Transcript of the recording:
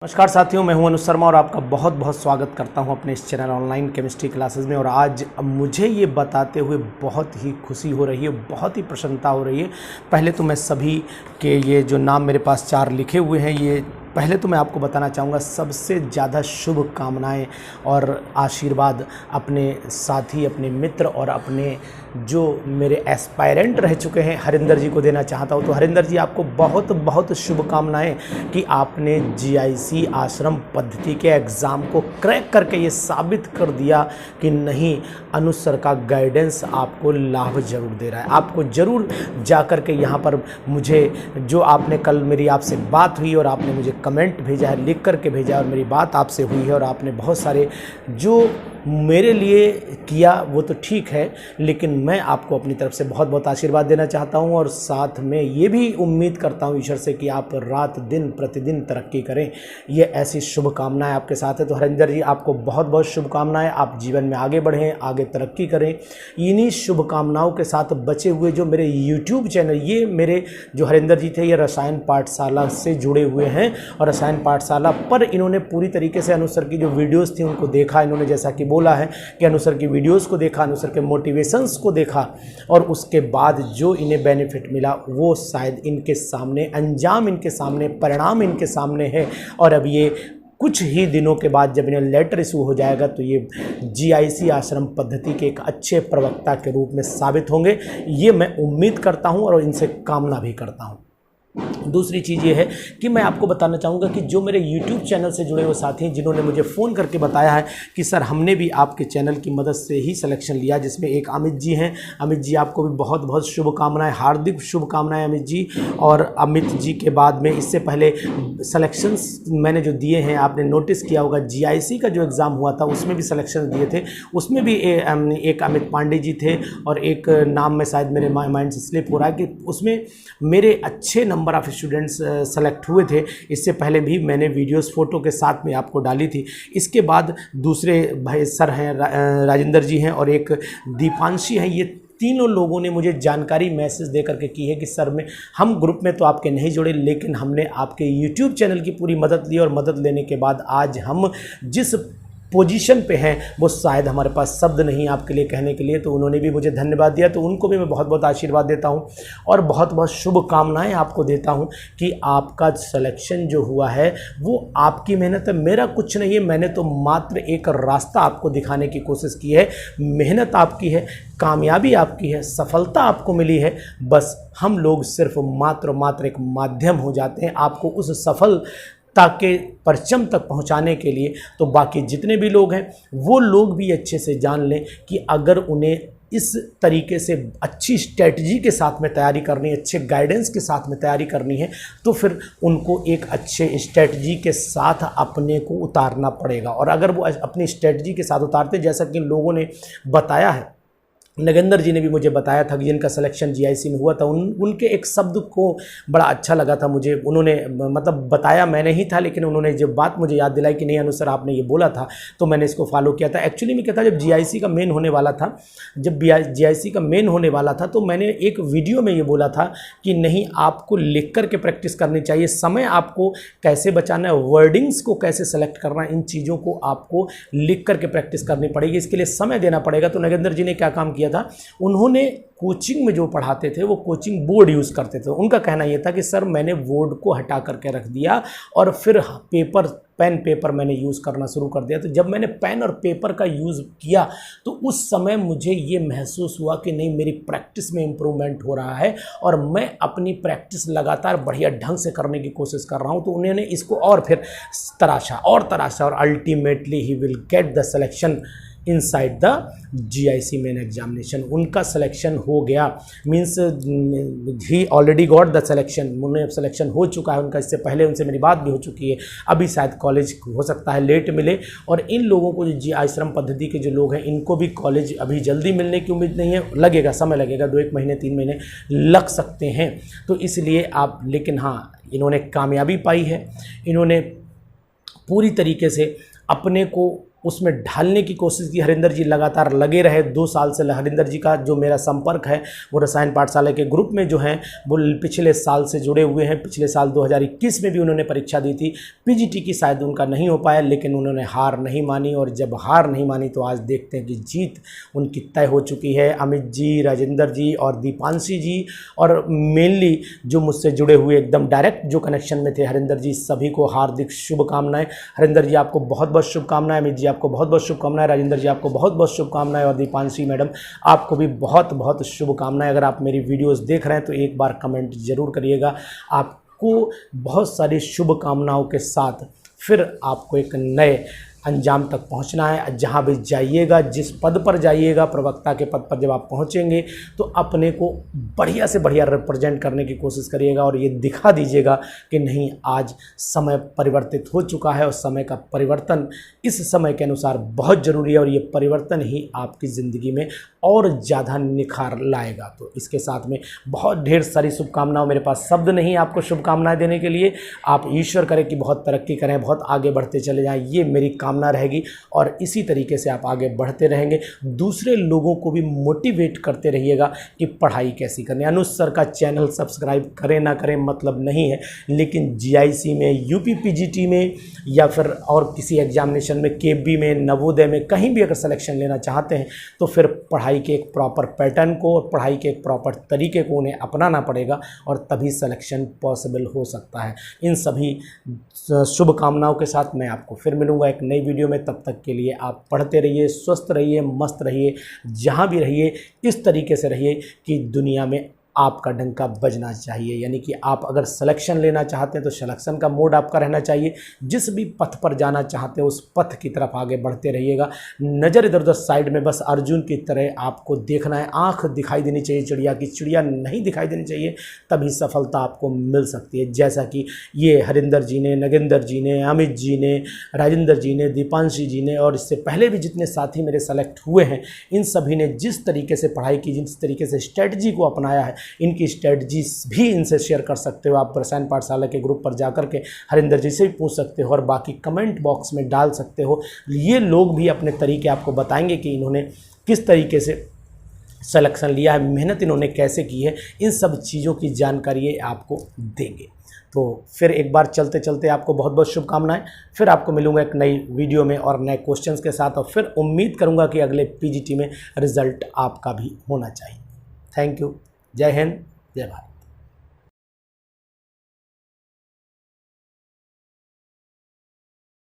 नमस्कार साथियों, मैं हूं अनुज शर्मा और आपका बहुत बहुत स्वागत करता हूं अपने इस चैनल ऑनलाइन केमिस्ट्री क्लासेस में। और आज मुझे ये बताते हुए बहुत ही खुशी हो रही है, बहुत ही प्रसन्नता हो रही है। पहले तो मैं सभी के ये जो नाम मेरे पास 4 लिखे हुए हैं, ये पहले तो मैं आपको बताना चाहूँगा सबसे ज़्यादा शुभकामनाएँ और आशीर्वाद अपने साथी, अपने मित्र और अपने जो मेरे एस्पायरेंट रह चुके हैं हरिंदर जी को देना चाहता हूँ। तो हरिंदर जी, आपको बहुत बहुत शुभकामनाएं कि आपने जीआईसी आश्रम पद्धति के एग्ज़ाम को क्रैक करके ये साबित कर दिया कि नहीं, अनुज सर का गाइडेंस आपको लाभ ज़रूर दे रहा है। आपको ज़रूर जा कर के यहाँ पर मुझे जो आपने कल मेरी आपसे बात हुई और आपने मुझे कमेंट भेजा है, लिख करके भेजा है और मेरी बात आपसे हुई है और आपने बहुत सारे जो मेरे लिए किया वो तो ठीक है, लेकिन मैं आपको अपनी तरफ से बहुत बहुत आशीर्वाद देना चाहता हूं और साथ में ये भी उम्मीद करता हूं ईश्वर से कि आप रात दिन प्रतिदिन तरक्की करें। ये ऐसी शुभकामनाएं आपके साथ है। तो हरिंदर जी, आपको बहुत बहुत शुभकामनाएं, आप जीवन में आगे बढ़ें, आगे तरक्की करें। इन्हीं शुभकामनाओं के साथ बचे हुए जो मेरे यूट्यूब चैनल, ये मेरे जो हरिंदर जी थे ये रसायन पाठशाला से जुड़े हुए हैं और रसायन पाठशाला पर इन्होंने पूरी तरीके से अनुज सर की जो वीडियोज़ थी उनको देखा। इन्होंने जैसा कि बोला है कि अनुज सर की वीडियोस को देखा, अनुज सर के मोटिवेशंस को देखा और उसके बाद जो इन्हें बेनिफिट मिला वो शायद इनके सामने, अंजाम इनके सामने, परिणाम इनके सामने है। और अब ये कुछ ही दिनों के बाद जब इन्हें लेटर इशू हो जाएगा तो ये जीआईसी आश्रम पद्धति के एक अच्छे प्रवक्ता के रूप में साबित होंगे, ये मैं उम्मीद करता हूं और इनसे कामना भी करता हूं। दूसरी चीज़ ये है कि मैं आपको बताना चाहूँगा कि जो मेरे YouTube चैनल से जुड़े हुए साथी हैं जिन्होंने मुझे फ़ोन करके बताया है कि सर हमने भी आपके चैनल की मदद से ही सिलेक्शन लिया, जिसमें एक अमित जी हैं। अमित जी, आपको भी बहुत बहुत शुभकामनाएं, हार्दिक शुभकामनाएं अमित जी। और अमित जी के बाद में इससे पहले सिलेक्शंस मैंने जो दिए हैं, आपने नोटिस किया होगा जीआईसी का जो एग्ज़ाम हुआ था उसमें भी सिलेक्शन दिए थे, उसमें भी एक अमित पांडे जी थे और एक नाम में शायद मेरे माइंड से स्लिप हो रहा है कि उसमें मेरे अच्छे नंबर ऑफ स्टूडेंट्स सेलेक्ट हुए थे। इससे पहले भी मैंने वीडियोस फोटो के साथ में आपको डाली थी। इसके बाद दूसरे भाई सर हैं, राजेंद्र जी हैं और एक दीपांशी हैं। ये तीनों लोगों ने मुझे जानकारी मैसेज दे करके की है कि सर में हम ग्रुप में तो आपके नहीं जुड़े, लेकिन हमने आपके यूट्यूब चैनल की पूरी मदद ली और मदद लेने के बाद आज हम जिस पोजीशन पे हैं वो शायद हमारे पास शब्द नहीं आपके लिए कहने के लिए। तो उन्होंने भी मुझे धन्यवाद दिया, तो उनको भी मैं बहुत बहुत आशीर्वाद देता हूं और बहुत बहुत शुभकामनाएं आपको देता हूं कि आपका सिलेक्शन जो हुआ है वो आपकी मेहनत है, मेरा कुछ नहीं है। मैंने तो मात्र एक रास्ता आपको दिखाने की कोशिश की है। मेहनत आपकी है, कामयाबी आपकी है, सफलता आपको मिली है, बस हम लोग सिर्फ मात्र एक माध्यम हो जाते हैं आपको उस सफल ताकि परचम तक पहुंचाने के लिए। तो बाकी जितने भी लोग हैं वो लोग भी अच्छे से जान लें कि अगर उन्हें इस तरीके से अच्छी स्ट्रेटजी के साथ में तैयारी करनी है, अच्छे गाइडेंस के साथ में तैयारी करनी है, तो फिर उनको एक अच्छे स्ट्रेटजी के साथ अपने को उतारना पड़ेगा। और अगर वो अपनी स्ट्रेटजी के साथ उतारते, जैसा कि लोगों ने बताया है, नगेंद्र जी ने भी मुझे बताया था कि जिनका सिलेक्शन जीआईसी में हुआ था, उनके एक शब्द को बड़ा अच्छा लगा था मुझे। उन्होंने मतलब बताया मैंने ही था, लेकिन उन्होंने जब बात मुझे याद दिलाई कि नहीं अनुज सर आपने ये बोला था, तो मैंने इसको फॉलो किया था। एक्चुअली में क्या था, जब जीआईसी का मेन होने वाला था, तो मैंने एक वीडियो में ये बोला था कि नहीं, आपको लिख करके प्रैक्टिस करनी चाहिए। समय आपको कैसे बचाना है, वर्डिंग्स को कैसे सेलेक्ट करना है, इन चीज़ों को आपको लिख करके प्रैक्टिस करनी पड़ेगी, इसके लिए समय देना पड़ेगा। तो नगेंद्र जी ने क्या काम किया था, उन्होंने कोचिंग में जो पढ़ाते थे वो कोचिंग बोर्ड यूज़ करते थे। उनका कहना यह था कि सर मैंने बोर्ड को हटा करके रख दिया और फिर पेन पेपर मैंने यूज़ करना शुरू कर दिया। तो जब मैंने पेन और पेपर का यूज़ किया तो उस समय मुझे ये महसूस हुआ कि नहीं, मेरी प्रैक्टिस में इम्प्रूवमेंट हो रहा है और मैं अपनी प्रैक्टिस लगातार बढ़िया ढंग से करने की कोशिश कर रहा हूँ। तो उन्होंने इसको और फिर तराशा और ultimately he will get the selection inside the GIC main examination. उनका सिलेक्शन हो गया, means he already got the selection. उन्हें सिलेक्शन हो चुका है उनका, इससे पहले उनसे मेरी बात भी हो चुकी है। अभी शायद कॉलेज हो सकता है लेट मिले, और इन लोगों को जो आश्रम पद्धति के जो लोग हैं इनको भी कॉलेज अभी जल्दी मिलने की उम्मीद नहीं है, लगेगा, समय लगेगा, 2-1 महीने 3 महीने लग सकते हैं। तो इसलिए आप, लेकिन हाँ, इन्होंने कामयाबी पाई है, इन्होंने पूरी तरीके से अपने को उसमें ढालने की कोशिश की। हरिंदर जी लगातार लगे रहे 2 साल से। हरिंदर जी का जो मेरा संपर्क है वो रसायन पाठशाला के ग्रुप में जो हैं वो पिछले साल से जुड़े हुए हैं। पिछले साल 2021 में भी उन्होंने परीक्षा दी थी, पीजीटी की शायद उनका नहीं हो पाया, लेकिन उन्होंने हार नहीं मानी। और जब हार नहीं मानी तो आज देखते हैं कि जीत उनकी तय हो चुकी है। अमित जी, राजेंद्र जी और दीपांशी जी और मेनली जो मुझसे जुड़े हुए एकदम डायरेक्ट जो कनेक्शन में थे हरिंदर जी, सभी को हार्दिक शुभकामनाएं। हरिंदर जी आपको बहुत बहुत शुभकामनाएं, अमित जी आपको बहुत बहुत शुभकामनाएं, राजेंद्र जी आपको बहुत बहुत शुभकामनाएं और दीपांशी मैडम आपको भी बहुत बहुत शुभकामनाएं। अगर आप मेरी वीडियोस देख रहे हैं तो एक बार कमेंट जरूर करिएगा। आपको बहुत सारी शुभकामनाओं के साथ फिर आपको एक नए अंजाम तक पहुंचना है। जहां भी जाइएगा, जिस पद पर जाइएगा, प्रवक्ता के पद पर जब आप पहुंचेंगे तो अपने को बढ़िया से बढ़िया रिप्रेजेंट करने की कोशिश करिएगा और ये दिखा दीजिएगा कि नहीं, आज समय परिवर्तित हो चुका है और समय का परिवर्तन इस समय के अनुसार बहुत ज़रूरी है और ये परिवर्तन ही आपकी ज़िंदगी में और ज़्यादा निखार लाएगा। तो इसके साथ में बहुत ढेर सारी शुभकामनाएं, मेरे पास शब्द नहीं आपको शुभकामनाएं देने के लिए। आप ईश्वर करें कि बहुत तरक्की करें, बहुत आगे बढ़ते चले जाएं, ये मेरी कामना रहेगी और इसी तरीके से आप आगे बढ़ते रहेंगे। दूसरे लोगों को भी मोटिवेट करते रहिएगा कि पढ़ाई कैसी करनी। अनुज सर का चैनल सब्सक्राइब करें ना करें मतलब नहीं है, लेकिन जीआईसी में, यूपी पीजीटी में या फिर और किसी एग्जामिनेशन में, केबी में, नवोदय में, कहीं भी अगर सिलेक्शन लेना चाहते हैं तो फिर पढ़ाई के एक प्रॉपर पैटर्न को और पढ़ाई के एक प्रॉपर तरीके को उन्हें अपनाना पड़ेगा और तभी सिलेक्शन पॉसिबल हो सकता है। इन सभी शुभकामनाओं के साथ मैं आपको फिर मिलूंगा एक नई वीडियो में। तब तक के लिए आप पढ़ते रहिए, स्वस्थ रहिए, मस्त रहिए, जहाँ भी रहिए इस तरीके से रहिए कि दुनिया में आपका डंका बजना चाहिए। यानी कि आप अगर सिलेक्शन लेना चाहते हैं तो सिलेक्शन का मोड आपका रहना चाहिए। जिस भी पथ पर जाना चाहते हैं उस पथ की तरफ आगे बढ़ते रहिएगा। नज़र इधर उधर साइड में बस अर्जुन की तरह आपको देखना है। आंख दिखाई देनी चाहिए चिड़िया की, चिड़िया नहीं दिखाई देनी चाहिए, तभी सफलता आपको मिल सकती है। जैसा कि ये हरिंदर जी ने, नगेंद्र जी ने, अमित जी ने, राजेंद्र जी ने, दीपांशी जी ने और इससे पहले भी जितने साथी मेरे सेलेक्ट हुए हैं, इन सभी ने जिस तरीके से पढ़ाई की, जिस तरीके से स्ट्रेटजी को अपनाया है, इनकी स्ट्रेटजीज भी इनसे शेयर कर सकते हो। आप रसायन पाठशाला के ग्रुप पर जाकर के हरिंदर जी से भी पूछ सकते हो और बाकी कमेंट बॉक्स में डाल सकते हो। ये लोग भी अपने तरीके आपको बताएंगे कि इन्होंने किस तरीके से सिलेक्शन लिया है, मेहनत इन्होंने कैसे की है, इन सब चीज़ों की जानकारी ये आपको देंगे। तो फिर एक बार चलते चलते आपको बहुत बहुत शुभकामनाएं। फिर आपको मिलूंगा एक नई वीडियो में और नए क्वेश्चंस के साथ और फिर उम्मीद करूंगा कि अगले पीजीटी में रिजल्ट आपका भी होना चाहिए। Thank you. जय हिंद, जय भारत।